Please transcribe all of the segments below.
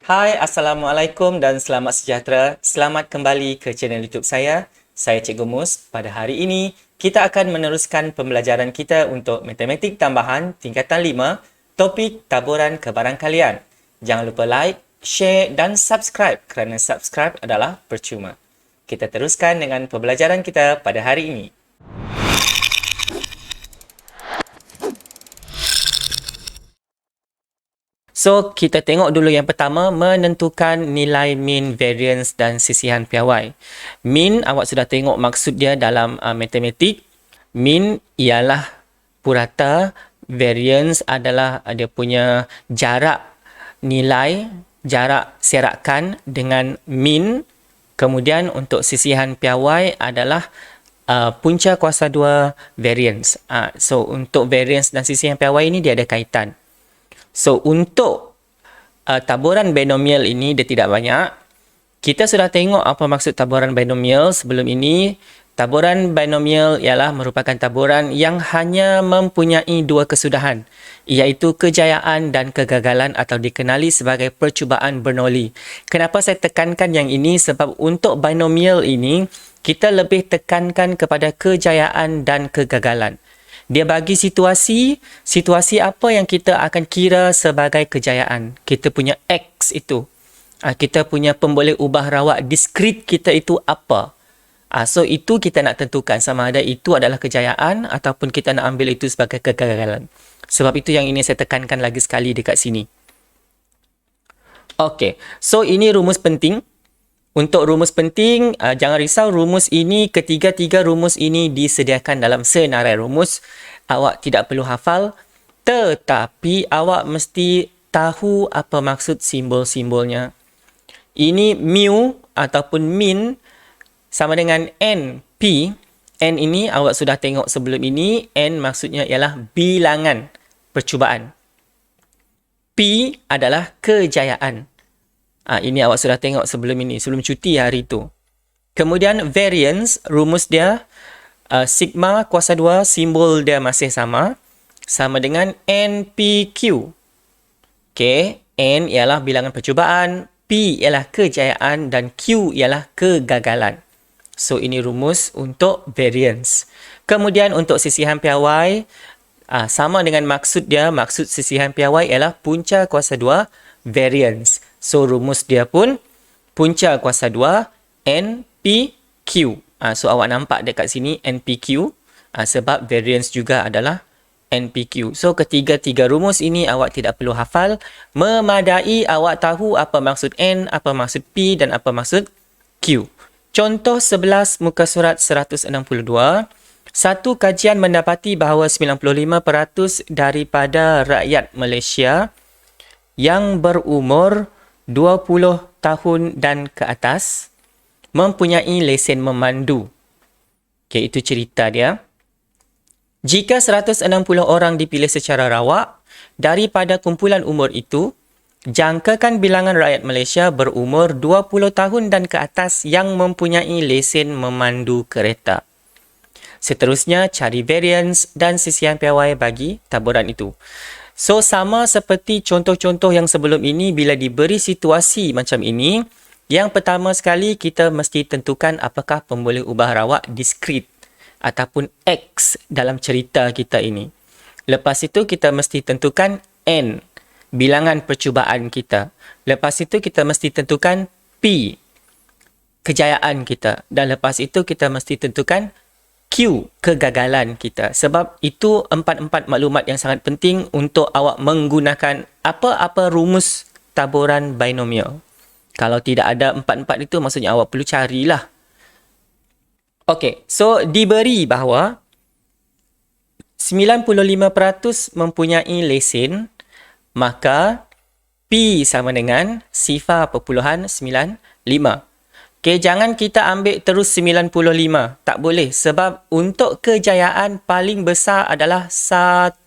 Hai, Assalamualaikum dan selamat sejahtera. Selamat kembali ke channel YouTube saya. Saya Cikgu Mus. Pada hari ini, kita akan meneruskan pembelajaran kita untuk matematik tambahan tingkatan 5, topik taburan kebarangkalian. Jangan lupa like, share dan subscribe kerana subscribe adalah percuma. Kita teruskan dengan pembelajaran kita pada hari ini. So, kita tengok dulu yang pertama, menentukan nilai mean, variance dan sisihan piawai. Mean, awak sudah tengok maksud dia dalam matematik. Mean ialah purata, variance adalah dia punya jarak nilai, jarak serakan dengan mean. Kemudian untuk sisihan piawai adalah punca kuasa 2 variance. So, untuk variance dan sisihan piawai ini dia ada kaitan. So, untuk taburan binomial ini dia tidak banyak. Kita sudah tengok apa maksud taburan binomial sebelum ini. Taburan binomial ialah merupakan taburan yang hanya mempunyai dua kesudahan, iaitu kejayaan dan kegagalan atau dikenali sebagai percubaan Bernoulli. Kenapa saya tekankan yang ini? Sebab untuk binomial ini, kita lebih tekankan kepada kejayaan dan kegagalan. Dia bagi situasi apa yang kita akan kira sebagai kejayaan. Kita punya X itu. Kita punya pemboleh ubah rawat diskrit kita itu apa. So, itu kita nak tentukan sama ada itu adalah kejayaan ataupun kita nak ambil itu sebagai kegagalan. Sebab itu yang ini saya tekankan lagi sekali dekat sini. Okey, so ini rumus penting. Untuk rumus penting, jangan risau, rumus ini, ketiga-tiga rumus ini disediakan dalam senarai rumus. Awak tidak perlu hafal, tetapi awak mesti tahu apa maksud simbol-simbolnya. Ini mu ataupun min sama dengan NP. N ini awak sudah tengok sebelum ini. N maksudnya ialah bilangan percubaan. P adalah kejayaan. Ini awak sudah tengok sebelum ini, sebelum cuti hari itu. Kemudian variance, rumus dia sigma kuasa 2, simbol dia masih sama dengan NPQ. Okey, N ialah bilangan percubaan, P ialah kejayaan dan Q ialah kegagalan. So, ini rumus untuk variance. Kemudian untuk sisihan piawai, sama dengan maksud dia, maksud sisihan piawai ialah punca kuasa 2 variance. So, rumus dia pun punca kuasa 2 NPQ. So, awak nampak dekat sini NPQ sebab variance juga adalah NPQ. So, ketiga-tiga rumus ini awak tidak perlu hafal. Memadai awak tahu apa maksud N, apa maksud P dan apa maksud Q. Contoh 11 muka surat 162. Satu kajian mendapati bahawa 95% daripada rakyat Malaysia yang berumur 20 tahun dan ke atas mempunyai lesen memandu. Okey, itu cerita dia. Jika 160 orang dipilih secara rawak daripada kumpulan umur itu, jangkakan bilangan rakyat Malaysia berumur 20 tahun dan ke atas yang mempunyai lesen memandu kereta. Seterusnya, cari variance dan sisihan piawai bagi taburan itu. So, sama seperti contoh-contoh yang sebelum ini, bila diberi situasi macam ini, yang pertama sekali kita mesti tentukan apakah pemboleh ubah rawak diskrit ataupun X dalam cerita kita ini. Lepas itu kita mesti tentukan N, bilangan percubaan kita. Lepas itu kita mesti tentukan P, kejayaan kita. Dan lepas itu kita mesti tentukan Q, kegagalan kita. Sebab itu empat-empat maklumat yang sangat penting untuk awak menggunakan apa-apa rumus taburan binomial. Kalau tidak ada empat-empat itu, maksudnya awak perlu carilah. Okey, so diberi bahawa 95% mempunyai lesen, maka P sama dengan sifar perpuluhan 95. Okey, jangan kita ambil terus 95. Tak boleh. Sebab untuk kejayaan paling besar adalah 1.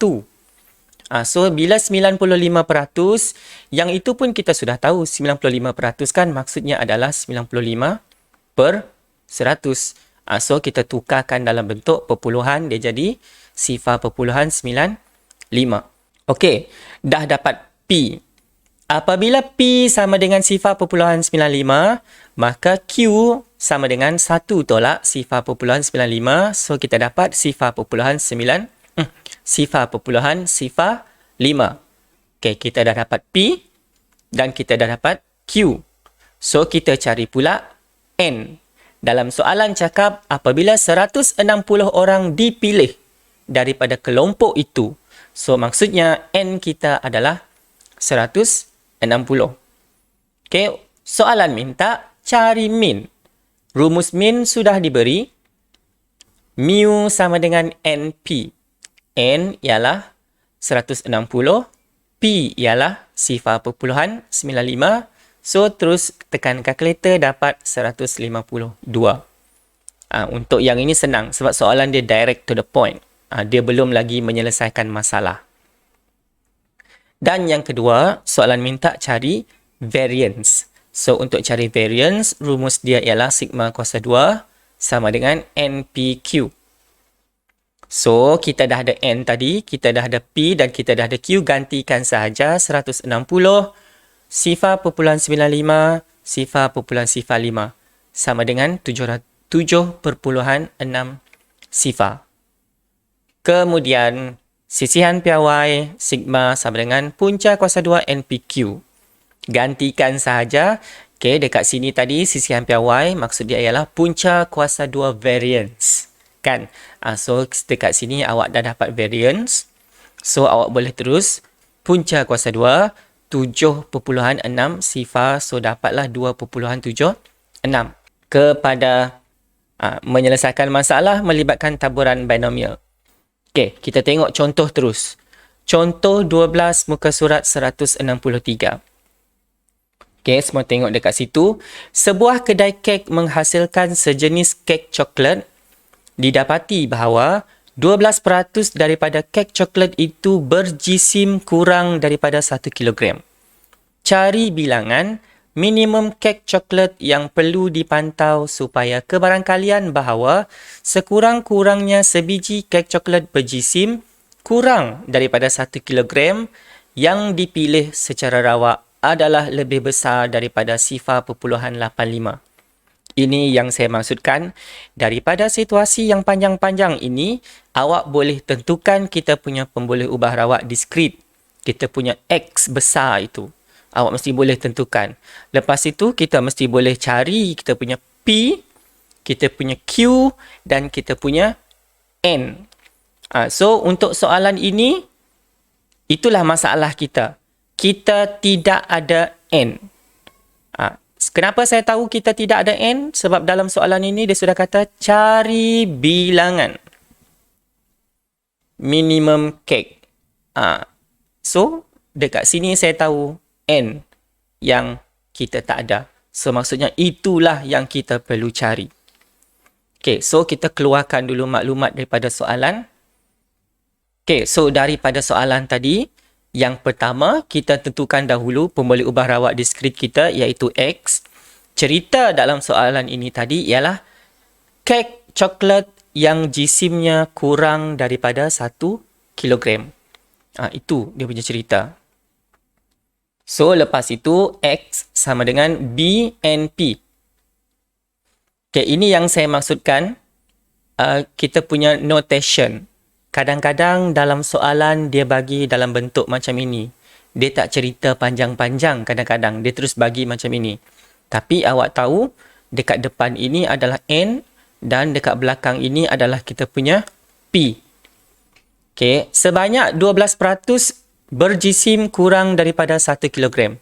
So, bila 95%, yang itu pun kita sudah tahu 95% kan maksudnya adalah 95/100. So, kita tukarkan dalam bentuk perpuluhan, dia jadi sifar perpuluhan 95. Okey, dah dapat P. Apabila P sama dengan 0.95, maka Q sama dengan 1 tolak 0.95. So, kita dapat 0.05. Okay, kita dah dapat P dan kita dah dapat Q. So, kita cari pula N. Dalam soalan cakap, apabila 160 orang dipilih daripada kelompok itu, so maksudnya N kita adalah 160. Okay, soalan minta cari min. Rumus min sudah diberi. Mu sama dengan NP. N ialah 160. P ialah 0.95. So, terus tekan kalkulator dapat 152. Untuk yang ini senang sebab soalan dia direct to the point. Dia belum lagi menyelesaikan masalah. Dan yang kedua, soalan minta cari variance. So, untuk cari variance, rumus dia ialah sigma kuasa 2 sama dengan NPQ. So, kita dah ada N tadi, kita dah ada P dan kita dah ada Q. Gantikan sahaja 160, 0.95, 0.05 sama dengan 7.6 sifar. Kemudian, sisihan piawai sigma sama dengan punca kuasa 2 NPQ. Gantikan sahaja. Okay, dekat sini tadi sisihan piawai maksud dia ialah punca kuasa 2 variance. Kan? So, dekat sini awak dah dapat variance. So, awak boleh terus punca kuasa 2, 7.6 sifar. So, dapatlah 2.76. Kepada menyelesaikan masalah melibatkan taburan binomial. Okay, kita tengok contoh terus. Contoh 12 muka surat 163. Okay, semua tengok dekat situ. Sebuah kedai kek menghasilkan sejenis kek coklat. Didapati bahawa 12% daripada kek coklat itu berjisim kurang daripada 1 kilogram. Cari bilangan minimum kek coklat yang perlu dipantau supaya kebarangkalian bahawa sekurang-kurangnya sebiji kek coklat berjisim kurang daripada 1 kilogram yang dipilih secara rawak adalah lebih besar daripada 0.85. Ini yang saya maksudkan. Daripada situasi yang panjang-panjang ini, awak boleh tentukan kita punya pemboleh ubah rawak diskrit. Kita punya X besar itu. Awak mesti boleh tentukan. Lepas itu, kita mesti boleh cari kita punya P, kita punya Q dan kita punya N. So, untuk soalan ini, itulah masalah kita. Kita tidak ada N. Kenapa saya tahu kita tidak ada N? Sebab dalam soalan ini dia sudah kata cari bilangan minimum kek. So, dekat sini saya tahu N yang kita tak ada. So, maksudnya itulah yang kita perlu cari. Okay, so kita keluarkan dulu maklumat daripada soalan. Okay, so daripada soalan tadi, yang pertama, kita tentukan dahulu pemboleh ubah rawak diskrit kita iaitu X. Cerita dalam soalan ini tadi ialah kek coklat yang jisimnya kurang daripada 1 kilogram. Itu dia punya cerita. So, lepas itu X sama dengan BNP. Okay, ini yang saya maksudkan. Kita punya notation. Kadang-kadang dalam soalan dia bagi dalam bentuk macam ini. Dia tak cerita panjang-panjang kadang-kadang. Dia terus bagi macam ini. Tapi awak tahu dekat depan ini adalah N dan dekat belakang ini adalah kita punya P. Okay. Sebanyak 12% berjisim kurang daripada 1 kilogram.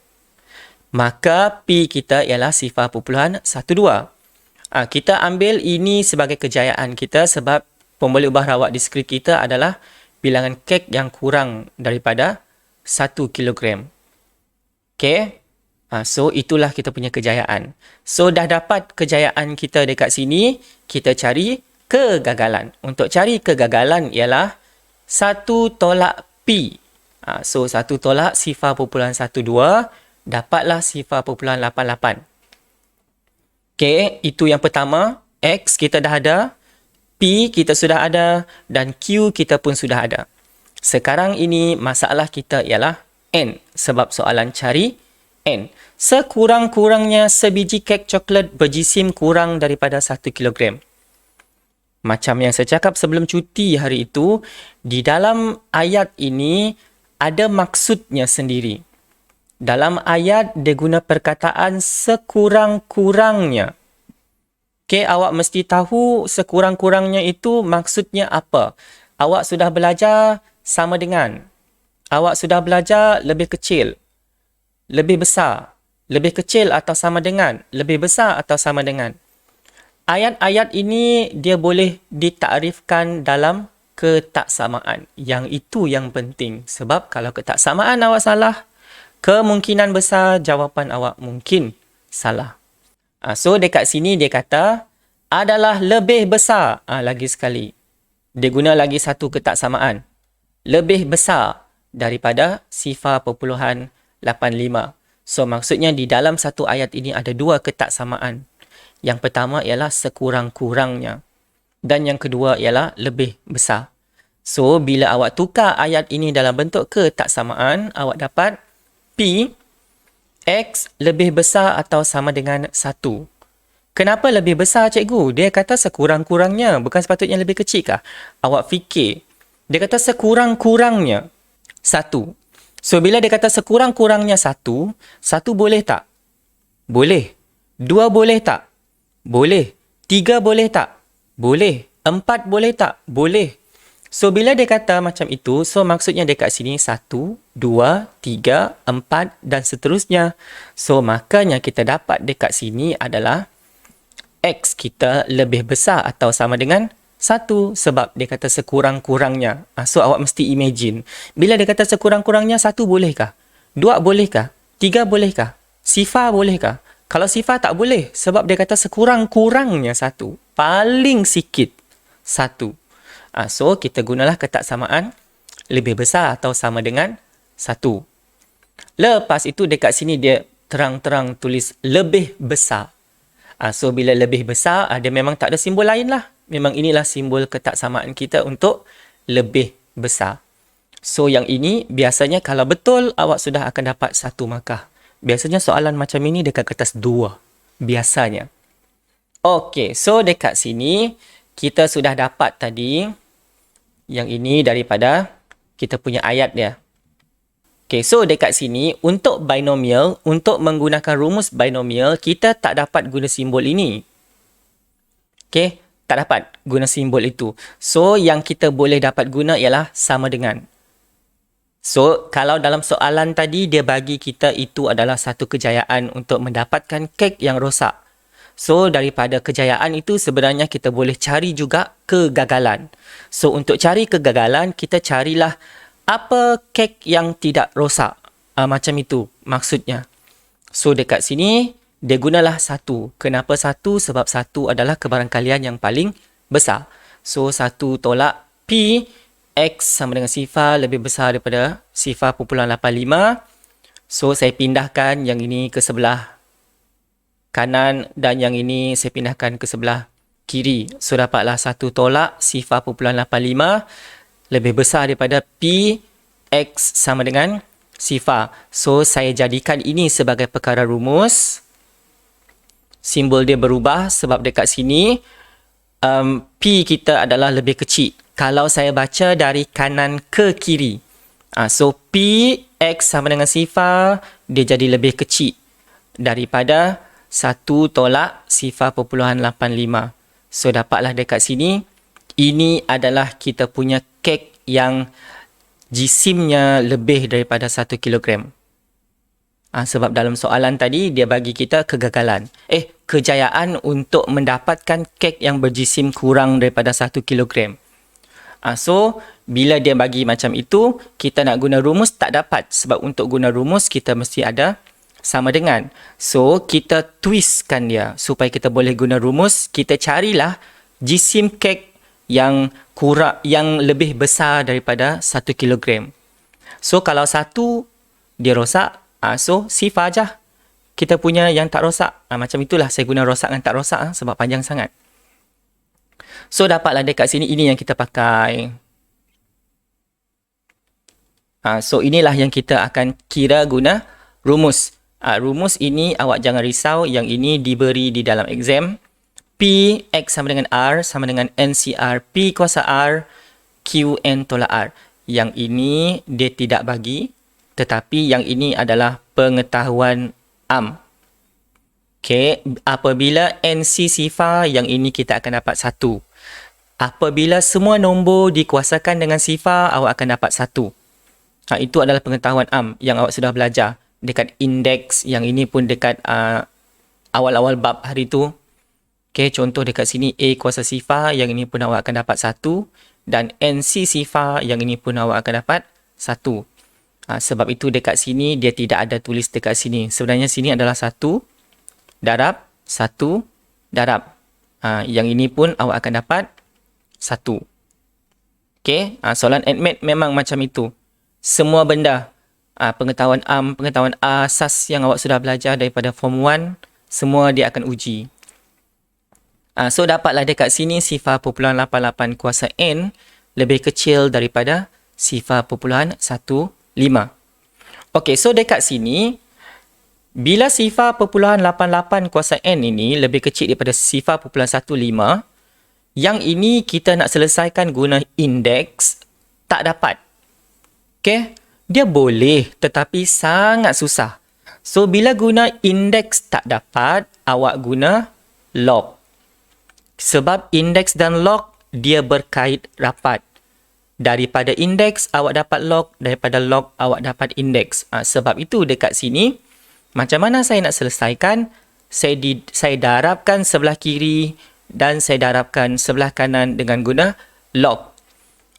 Maka P kita ialah 0.12. Kita ambil ini sebagai kejayaan kita sebab pemboleh ubah rawak diskrit kita adalah bilangan kek yang kurang daripada 1 kilogram. Okay. So, itulah kita punya kejayaan. So, dah dapat kejayaan kita dekat sini, kita cari kegagalan. Untuk cari kegagalan ialah 1 tolak P. So, 1 tolak 0.12, dapatlah 0.88. Okay, itu yang pertama. X kita dah ada. P kita sudah ada dan Q kita pun sudah ada. Sekarang ini masalah kita ialah N. sebab soalan cari N. Sekurang-kurangnya sebiji kek coklat berjisim kurang daripada 1 kilogram. Macam yang saya cakap sebelum cuti hari itu, di dalam ayat ini ada maksudnya sendiri. Dalam ayat dia guna perkataan sekurang-kurangnya. Okey, awak mesti tahu sekurang-kurangnya itu maksudnya apa. Awak sudah belajar sama dengan. Awak sudah belajar lebih kecil, lebih besar, lebih kecil atau sama dengan, lebih besar atau sama dengan. Ayat-ayat ini dia boleh ditakrifkan dalam ketaksamaan. Yang itu yang penting. Sebab kalau ketaksamaan awak salah, kemungkinan besar jawapan awak mungkin salah. So dekat sini dia kata adalah lebih besar. Lagi sekali. Dia guna lagi satu ketaksamaan. Lebih besar daripada 0.85. So maksudnya di dalam satu ayat ini ada dua ketaksamaan. Yang pertama ialah sekurang-kurangnya. Dan yang kedua ialah lebih besar. So, bila awak tukar ayat ini dalam bentuk ketaksamaan, awak dapat P, X lebih besar atau sama dengan 1. Kenapa lebih besar, cikgu? Dia kata sekurang-kurangnya. Bukan sepatutnya lebih kecil kah? Awak fikir. Dia kata sekurang-kurangnya 1. So, bila dia kata sekurang-kurangnya 1, 1 boleh tak? Boleh. 2 boleh tak? Boleh. 3 boleh tak? Boleh. 4 boleh tak? Boleh. So, bila dia kata macam itu, so maksudnya dekat sini 1, 2, 3, 4 dan seterusnya. So, makanya kita dapat dekat sini adalah X kita lebih besar atau sama dengan 1 sebab dia kata sekurang-kurangnya. So, awak mesti imagine. Bila dia kata sekurang-kurangnya 1 bolehkah? 2 bolehkah? 3 bolehkah? Sifar bolehkah? Kalau sifar tak boleh sebab dia kata sekurang-kurangnya 1. Paling sikit 1. So, kita gunalah ketaksamaan lebih besar atau sama dengan 1. Lepas itu dekat sini dia terang-terang tulis lebih besar. So, bila lebih besar, dia memang tak ada simbol lain lah. Memang inilah simbol ketaksamaan kita untuk lebih besar. So, yang ini biasanya kalau betul awak sudah akan dapat 1 markah. Biasanya soalan macam ini dekat kertas 2. Biasanya. Okey, so dekat sini kita sudah dapat tadi yang ini daripada kita punya ayat dia. Okey, so dekat sini untuk binomial, untuk menggunakan rumus binomial, kita tak dapat guna simbol ini. Okey, tak dapat guna simbol itu. So, yang kita boleh dapat guna ialah sama dengan. So, kalau dalam soalan tadi, dia bagi kita itu adalah satu kejayaan untuk mendapatkan kek yang rosak. So, daripada kejayaan itu sebenarnya kita boleh cari juga kegagalan. So, untuk cari kegagalan, kita carilah apa kek yang tidak rosak. Macam itu maksudnya. So, dekat sini, dia gunalah 1. Kenapa 1? Sebab 1 adalah kebarangkalian yang paling besar. So, 1 tolak P, X sama dengan sifar lebih besar daripada 0.85. So, saya pindahkan yang ini ke sebelah kanan dan yang ini saya pindahkan ke sebelah kiri. So, dapatlah 1 tolak 0.85 lebih besar daripada P, X sama dengan sifar. So, saya jadikan ini sebagai perkara rumus. Simbol dia berubah sebab dekat sini P kita adalah lebih kecil. Kalau saya baca dari kanan ke kiri. So, P, X sama dengan sifar, dia jadi lebih kecil daripada 1 tolak 0.85. So, dapatlah dekat sini. Ini adalah kita punya kek yang jisimnya lebih daripada 1 kilogram. Sebab dalam soalan tadi, dia bagi kita kegagalan. Kejayaan untuk mendapatkan kek yang berjisim kurang daripada 1 kilogram. So, bila dia bagi macam itu, kita nak guna rumus tak dapat. Sebab untuk guna rumus, kita mesti ada sama dengan. So, kita twistkan dia supaya kita boleh guna rumus. Kita carilah jisim kek yang kurang, yang lebih besar daripada 1 kilogram. So, kalau 1 dia rosak, so sifar je. Kita punya yang tak rosak. Macam itulah saya guna rosak dan tak rosak sebab panjang sangat. So, dapatlah dekat sini ini yang kita pakai. So inilah yang kita akan kira guna rumus. Rumus ini awak jangan risau, yang ini diberi di dalam exam. P X sama dengan R sama dengan NCR P kuasa R QN tolak R. Yang ini dia tidak bagi, tetapi yang ini adalah pengetahuan am. Okay, apabila NC sifar, yang ini kita akan dapat 1. Apabila semua nombor dikuasakan dengan sifar, awak akan dapat 1. Itu adalah pengetahuan am yang awak sudah belajar dekat indeks. Yang ini pun dekat awal-awal bab hari tu. Okay, contoh dekat sini A kuasa sifar, yang ini pun awak akan dapat 1. Dan NC sifar, yang ini pun awak akan dapat 1. Sebab itu dekat sini dia tidak ada tulis dekat sini. Sebenarnya sini adalah 1 darab 1 darab. Yang ini pun awak akan dapat 1. Okay, soalan admit memang macam itu. Semua benda, pengetahuan am, pengetahuan asas yang awak sudah belajar daripada form 1, semua dia akan uji. So dapatlah dekat sini sifar 0.88 kuasa N lebih kecil daripada sifar 0.15. Okey, so dekat sini bila sifar 0.88 kuasa N ini lebih kecil daripada sifar 0.15, yang ini kita nak selesaikan guna indeks, tak dapat. Okey, dia boleh tetapi sangat susah. So bila guna indeks tak dapat, awak guna log. Sebab indeks dan log dia berkait rapat. Daripada indeks awak dapat log, daripada log awak dapat indeks. Sebab itu dekat sini, macam mana saya nak selesaikan? Saya darabkan sebelah kiri dan saya darabkan sebelah kanan dengan guna log.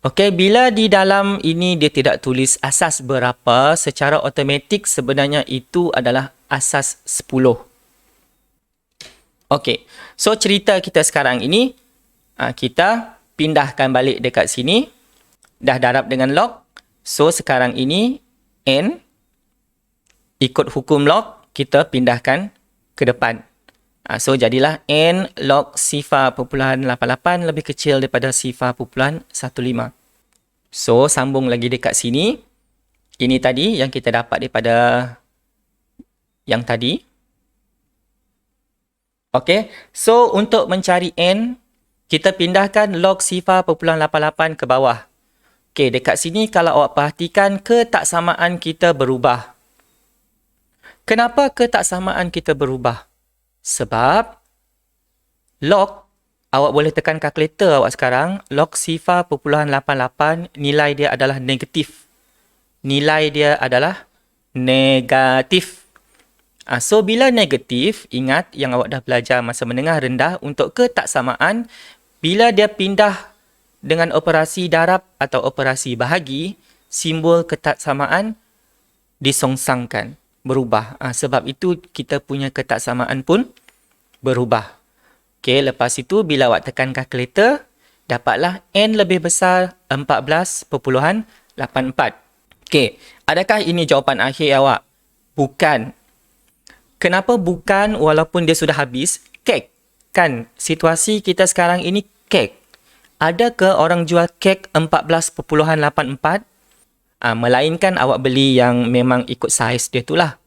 Okey, bila di dalam ini dia tidak tulis asas berapa, secara automatik sebenarnya itu adalah asas 10. Okey, so cerita kita sekarang ini, kita pindahkan balik dekat sini. Dah darab dengan log. So sekarang ini N, ikut hukum log, kita pindahkan ke depan. So jadilah N log sifar 0.88 lebih kecil daripada sifar 0.15. So sambung lagi dekat sini. Ini tadi yang kita dapat daripada yang tadi. Okey, so untuk mencari N, kita pindahkan log sifar 0.88 ke bawah. Okey, dekat sini kalau awak perhatikan ketaksamaan kita berubah. Kenapa ketaksamaan kita berubah? Sebab log, awak boleh tekan kalkulator awak sekarang, log sifar 0.88 nilai dia adalah negatif. Nilai dia adalah negatif. So, bila negatif, ingat yang awak dah belajar masa menengah rendah, untuk ketaksamaan, bila dia pindah dengan operasi darab atau operasi bahagi, simbol ketaksamaan disongsangkan, berubah. Sebab itu, kita punya ketaksamaan pun berubah. Okey, lepas itu, bila awak tekan kalkulator, dapatlah N lebih besar 14.84. Okey, adakah ini jawapan akhir awak? Bukan. Kenapa bukan walaupun dia sudah habis? Kek. Kan situasi kita sekarang ini kek. Adakah orang jual kek 14.84? Melainkan awak beli yang memang ikut saiz dia tu lah.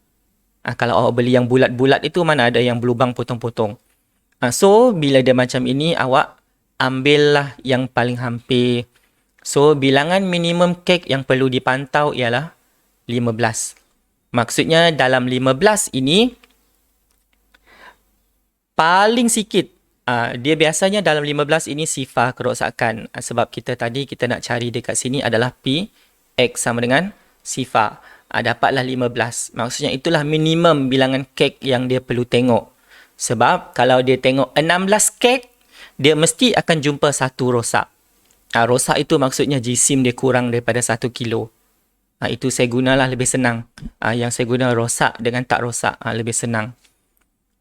Kalau awak beli yang bulat-bulat itu, mana ada yang berlubang potong-potong. So, bila dia macam ini, awak ambillah yang paling hampir. So, bilangan minimum kek yang perlu dipantau ialah 15. Maksudnya dalam 15 ini, paling sikit, dia biasanya dalam 15 ini sifar kerosakan. Sebab kita tadi kita nak cari dekat sini adalah P, X sama dengan sifar. Dapatlah 15. Maksudnya itulah minimum bilangan kek yang dia perlu tengok. Sebab kalau dia tengok 16 kek, dia mesti akan jumpa satu rosak. Rosak itu maksudnya jisim dia kurang daripada 1 kilo. Itu saya gunalah lebih senang. Yang saya guna rosak dengan tak rosak, lebih senang.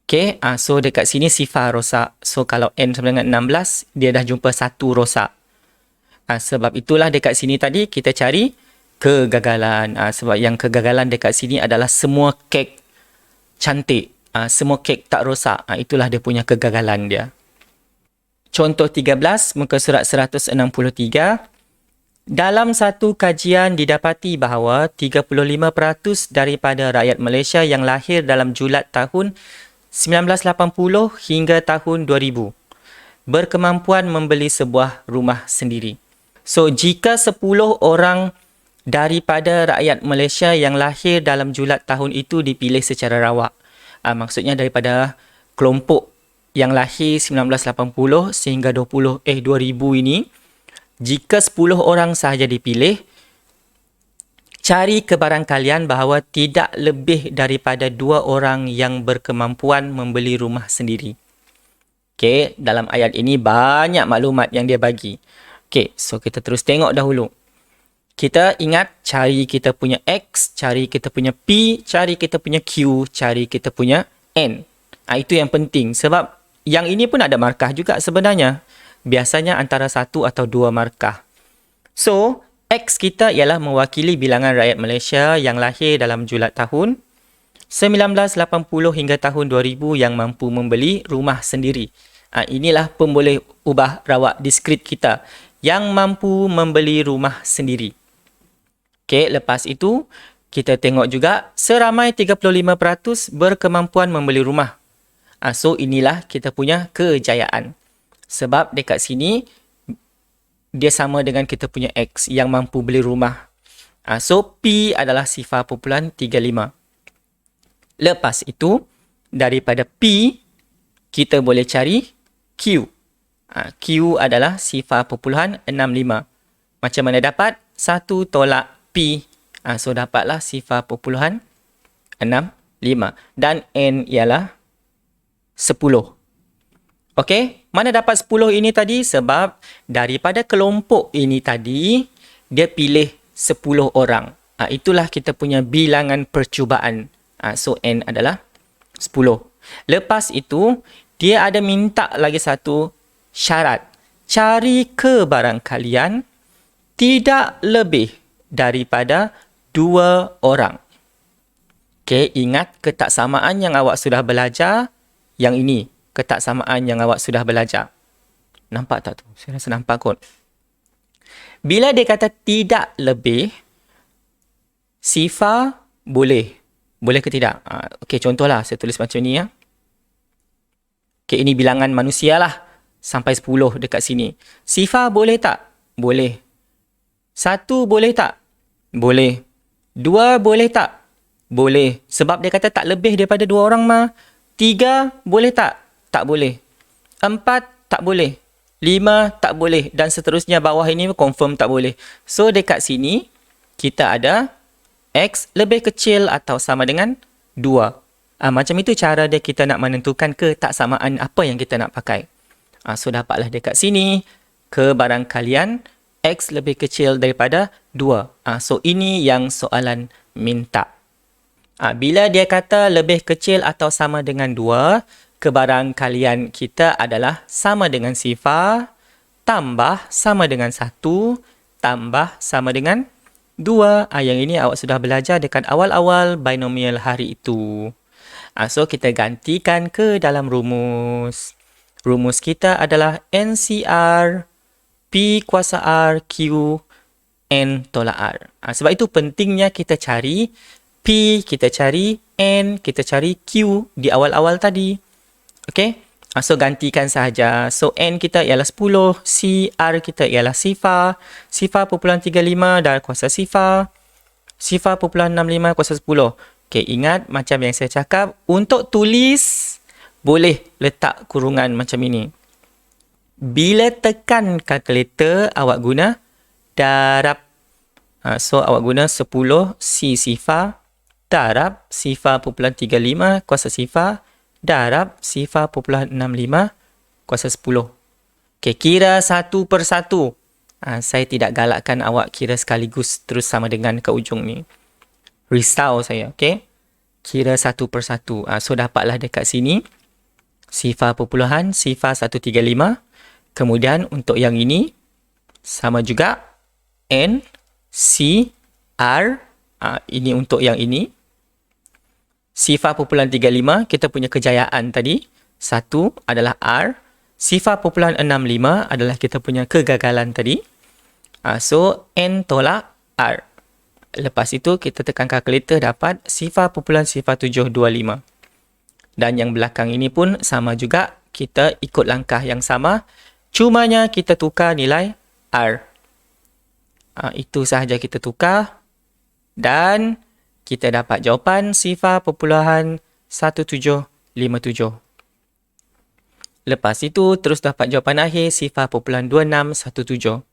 Okay, so dekat sini sifar rosak. So kalau N sama dengan 16, dia dah jumpa satu rosak. Sebab itulah dekat sini tadi kita cari kegagalan. Sebab yang kegagalan dekat sini adalah semua kek cantik. Semua kek tak rosak. Itulah dia punya kegagalan dia. Contoh 13, muka surat 163. Dalam satu kajian didapati bahawa 35% daripada rakyat Malaysia yang lahir dalam julat tahun 1980 hingga tahun 2000 berkemampuan membeli sebuah rumah sendiri. So, jika 10 orang daripada rakyat Malaysia yang lahir dalam julat tahun itu dipilih secara rawak, maksudnya daripada kelompok yang lahir 1980 sehingga 2000 ini, jika 10 orang sahaja dipilih, cari kebarangkalian bahawa tidak lebih daripada 2 orang yang berkemampuan membeli rumah sendiri. Okey, dalam ayat ini banyak maklumat yang dia bagi. Okey, so kita terus tengok dahulu. Kita ingat cari kita punya X, cari kita punya P, cari kita punya Q, cari kita punya N. Itu yang penting sebab yang ini pun ada markah juga sebenarnya. Biasanya antara 1 atau 2 markah. So, X kita ialah mewakili bilangan rakyat Malaysia yang lahir dalam julat tahun 1980 hingga tahun 2000 yang mampu membeli rumah sendiri. Inilah pemboleh ubah rawak diskrit kita yang mampu membeli rumah sendiri. Okey, lepas itu kita tengok juga seramai 35% berkemampuan membeli rumah. So, inilah kita punya kejayaan. Sebab dekat sini, dia sama dengan kita punya X yang mampu beli rumah. So, P adalah 0.35. Lepas itu, daripada P, kita boleh cari Q. Q adalah 0.65. Macam mana dapat? 1 tolak P. So, dapatlah 0.65. Dan N ialah 10. Okey, mana dapat 10 ini tadi? Sebab daripada kelompok ini tadi, dia pilih 10 orang. Itulah kita punya bilangan percubaan. So, N adalah 10. Lepas itu, dia ada minta lagi satu syarat. Cari kebarangkalian tidak lebih daripada 2 orang. Okey, ingat ketaksamaan yang awak sudah belajar, yang ini. Ketaksamaan yang awak sudah belajar. Nampak tak tu? Saya rasa nampak kot. Bila dia kata tidak lebih, sifar boleh. Boleh ke tidak? Okey, contohlah saya tulis macam ni ya. Okey, ini bilangan manusia lah. Sampai 10 dekat sini. Sifar boleh tak? Boleh. 1 boleh tak? Boleh. 2 boleh tak? Boleh. Sebab dia kata tak lebih daripada 2 orang mah. 3 boleh tak? Tak boleh. 4 tak boleh. 5 tak boleh. Dan seterusnya bawah ini confirm tak boleh. So, dekat sini, kita ada X lebih kecil atau sama dengan 2. Macam itu cara dia kita nak menentukan ketaksamaan apa yang kita nak pakai. So, dapatlah dekat sini, kebarangkalian X lebih kecil daripada 2. So, ini yang soalan minta. Bila dia kata lebih kecil atau sama dengan 2, kebarangkalian kita adalah sama dengan sifar, tambah sama dengan 1, tambah sama dengan 2. Yang ini awak sudah belajar dekat awal-awal binomial hari itu. So, kita gantikan ke dalam rumus. Rumus kita adalah NCR, P kuasa R, Q, N tolak R. Sebab itu pentingnya kita cari P, kita cari N, kita cari Q di awal-awal tadi. Okey? So, gantikan sahaja. So, N kita ialah 10, C, R kita ialah sifar, 0.35 dan kuasa sifar, 0.65 kuasa 10. Okey, ingat macam yang saya cakap, untuk tulis, boleh letak kurungan macam ini. Bila tekan kalkulator, awak guna darab. So, awak guna 10 C sifar darab 0.35 kuasa sifar darab 0.65 kuasa 10. Okay, kira satu per satu. Saya tidak galakkan awak kira sekaligus terus sama dengan ke ujung ni. Risau saya, okay? Kira satu per satu. So, dapatlah dekat sini 0.135. Kemudian, untuk yang ini, sama juga. N, C, R. Ini untuk yang ini. 0.35, kita punya kejayaan tadi. 1 adalah R. 0.65 adalah kita punya kegagalan tadi. So, N tolak R. Lepas itu, kita tekan kalkulator dapat 0.0725. Dan yang belakang ini pun sama juga. Kita ikut langkah yang sama. Cumanya kita tukar nilai R. Itu sahaja kita tukar. Dan kita dapat jawapan 0.1757. Lepas itu, terus dapat jawapan akhir 0.2617.